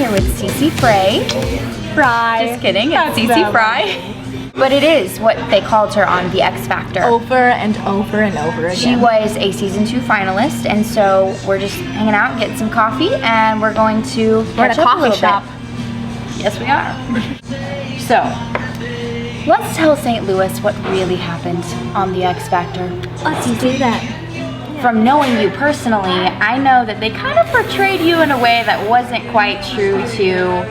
here with CeCe Frey. Fry. Just kidding, it's CeCe Frey. But it is what they called her on the X Factor. Over and over and over again. She was a season 2 finalist, and so we're just hanging out, getting some coffee, and we're going to We're at a coffee shop. Yes, we are. So, let's tell St. Louis what really happened on the X Factor. Let's do that. From knowing you personally, I know that they kind of portrayed you in a way that wasn't quite true to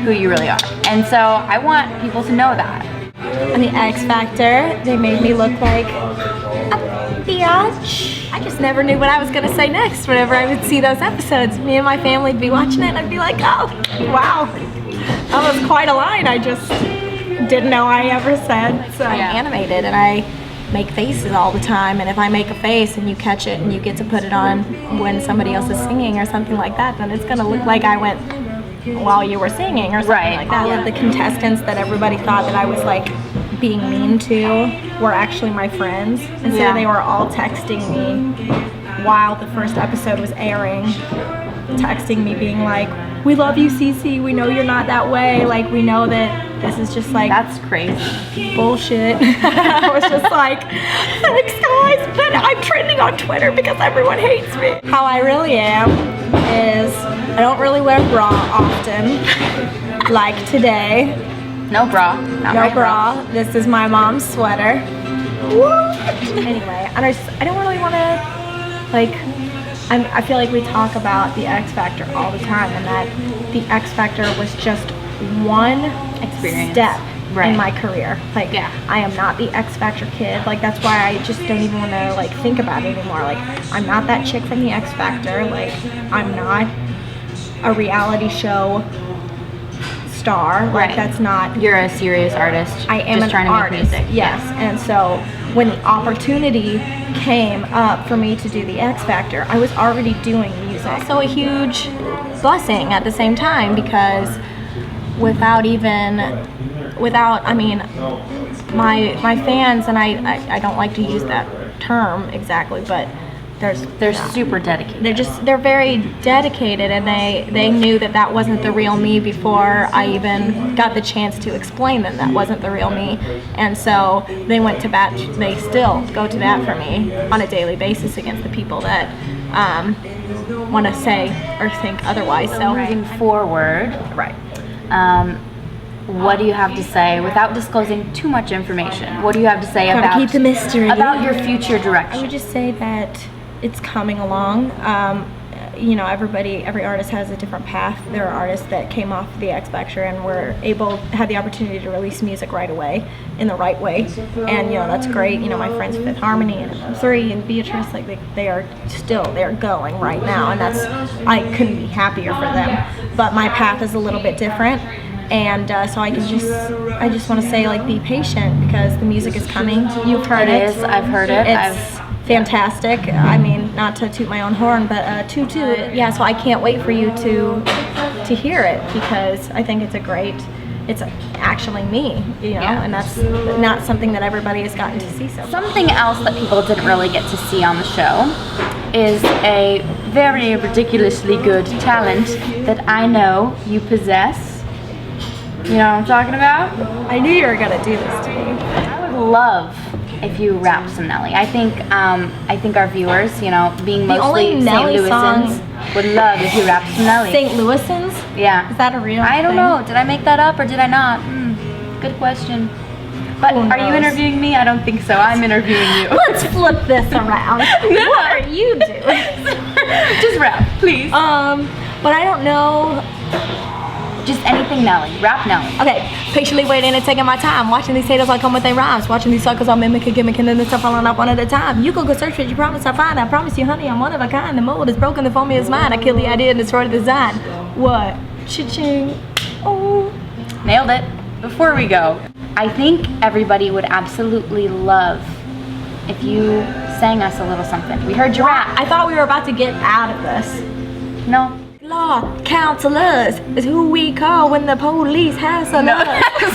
who you really are. And so I want people to know that. On the X Factor, they made me look like a biatch. I just never knew what I was gonna say next whenever I would see those episodes. Me and my family would be watching it and I'd be like, oh, wow. That was quite a line I just didn't know I ever said. So I'm animated and I make faces all the time, and if I make a face and you catch it and you get to put it on when somebody else is singing or something like that, then it's gonna look like I went while you were singing or something like that. All of the contestants that everybody thought that I was like being mean to were actually my friends, and so they were all texting me while the first episode was airing, texting me being like, we love you, CeCe, we know you're not that way, like we know that this is just like that's crazy bullshit. I was just like, thanks guys, but I'm trending on Twitter because everyone hates me. How I really am is I don't really wear bra often, like today. No bra. No bra. This is my mom's sweater. What? Anyway, and I don't really want to, like, I feel like we talk about the X Factor all the time, and that the X Factor was just one step in my career. Like, I am not the X Factor kid. Like, that's why I just don't even want to, like, think about it anymore. Like, I'm not that chick from the X Factor. Like, I'm not a reality show star. Like, that's not. You're a serious artist. I am just an trying to artist. make music. Yes, and so when the opportunity came up for me to do the X Factor, I was already doing music. So a huge blessing at the same time, because I mean, my fans, and I don't like to use that term exactly, but they're super dedicated. They're very dedicated, and they knew that wasn't the real me before I even got the chance to explain them that wasn't the real me. And so they went to bat. They still go to bat for me on a daily basis against the people that want to say or think otherwise. So moving forward, what do you have to say without disclosing too much information? What do you have to say about keep the mystery about your future direction? I would just say that it's coming along. You know, every artist has a different path. There are artists that came off the X Factor and had the opportunity to release music right away in the right way, and you know, that's great. You know, my friends Fifth Harmony and M3 and Beatrice, like they're going right now, and I couldn't be happier for them. But my path is a little bit different. And so I just want to say, like, be patient, because the music is coming. You've heard it. It is. I've heard it. It's fantastic. I mean, not to toot my own horn, but toot. Yeah. So I can't wait for you to hear it, because I think it's actually me, you know, and that's not something that everybody has gotten to see. So something else that people didn't really get to see on the show is a very ridiculously good talent that I know you possess. You know what I'm talking about? I knew you were gonna do this to me. I would love if you rapped some Nelly. I think our viewers, you know, being mostly St. Louisans, would love if you rapped some Nelly. St. Louisans? Yeah. Is that a real I don't know. Did I make that up or did I not? Good question. But are you interviewing me? I don't think so. I'm interviewing you. Let's flip this around. What are you doing? Just rap, please. But I don't know. Just anything Nelly. Rap Nelly. Okay. Patiently waiting and taking my time. Watching these haters, I come with their rhymes. Watching these suckers, I'll mimic a gimmick, and then stuff falling up one at a time. You go search for it, you promise I'll find. I promise you, honey, I'm one of a kind. The mold is broken, the formula is mine. I kill the idea and destroy the design. What? Cha-ching. Oh. Nailed it. Before we go, I think everybody would absolutely love if you sang us a little something. We heard your rap. I thought we were about to get out of this. No. Law counselors is who we call when the police hassle us.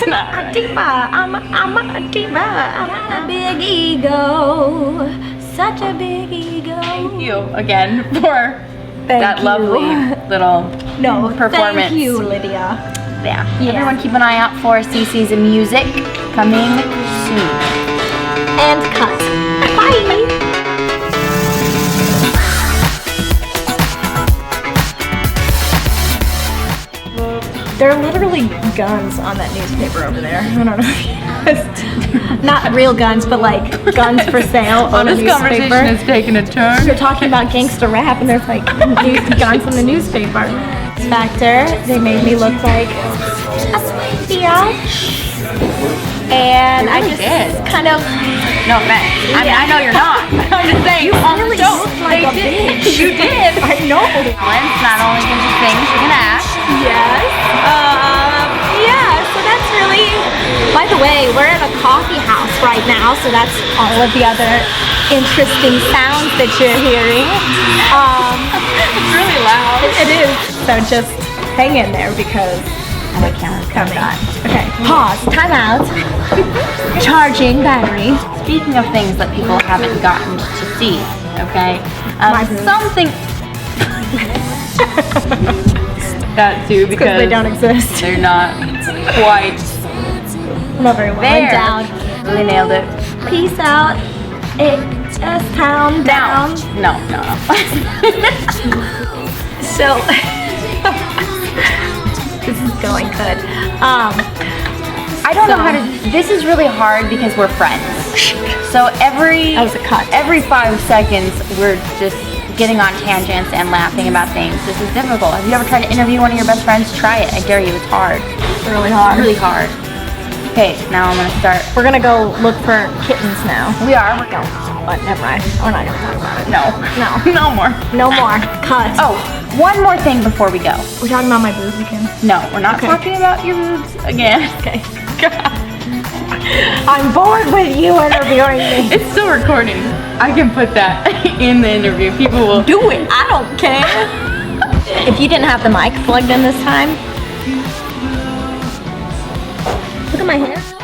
No, I'm a diva. I got a big ego, such a big ego. Thank you again for that lovely little No, performance. Thank you, Lydia. Yeah. Yeah. Everyone keep an eye out for CeCe's music coming soon. And cut. Bye. There are literally guns on that newspaper over there. I don't know if you guys... Not real guns, but like guns for sale on a newspaper. is taking a turn. They're talking about gangster rap and there's like guns in the newspaper. Factor, they made me look like a biatch. And I just kind of... No offense. I mean, I know you're not. I'm just saying. You really don't. look like a bitch. You did. I know. Talent not only can she sing, she can act. Yes. Yeah, so that's really... By the way, we're in a coffee house right now, so that's all of the other interesting sounds that you're hearing. It's really loud. It is. So just hang in there because My camera's coming. Okay, pause, time out. Charging battery. Speaking of things that people haven't gotten to see, okay? My boobs. Something... that too, because They don't exist. they're not quite Not very well there. endowed. Really nailed it. Peace out. H-S-Town down. No. So, this is going good. I don't know how to. This is really hard because we're friends. So That was a cut. every 5 seconds, we're just getting on tangents and laughing about things. This is difficult. Have you ever tried to interview one of your best friends? Try it. I dare you. It's hard. It's really hard. Really hard. Okay, now I'm gonna start. We're gonna go look for kittens now. We are. We're No, but never mind. We're not gonna talk about it. No. No more. No more. Cut. Oh, one more thing before we go. We're talking about my boobs again. No, we're not Okay. talking about your boobs again. Okay. I'm bored with you interviewing me. It's still recording. I can put that in the interview. People will Do it. I don't care. If you didn't have the mic plugged in this time. Look at my hair.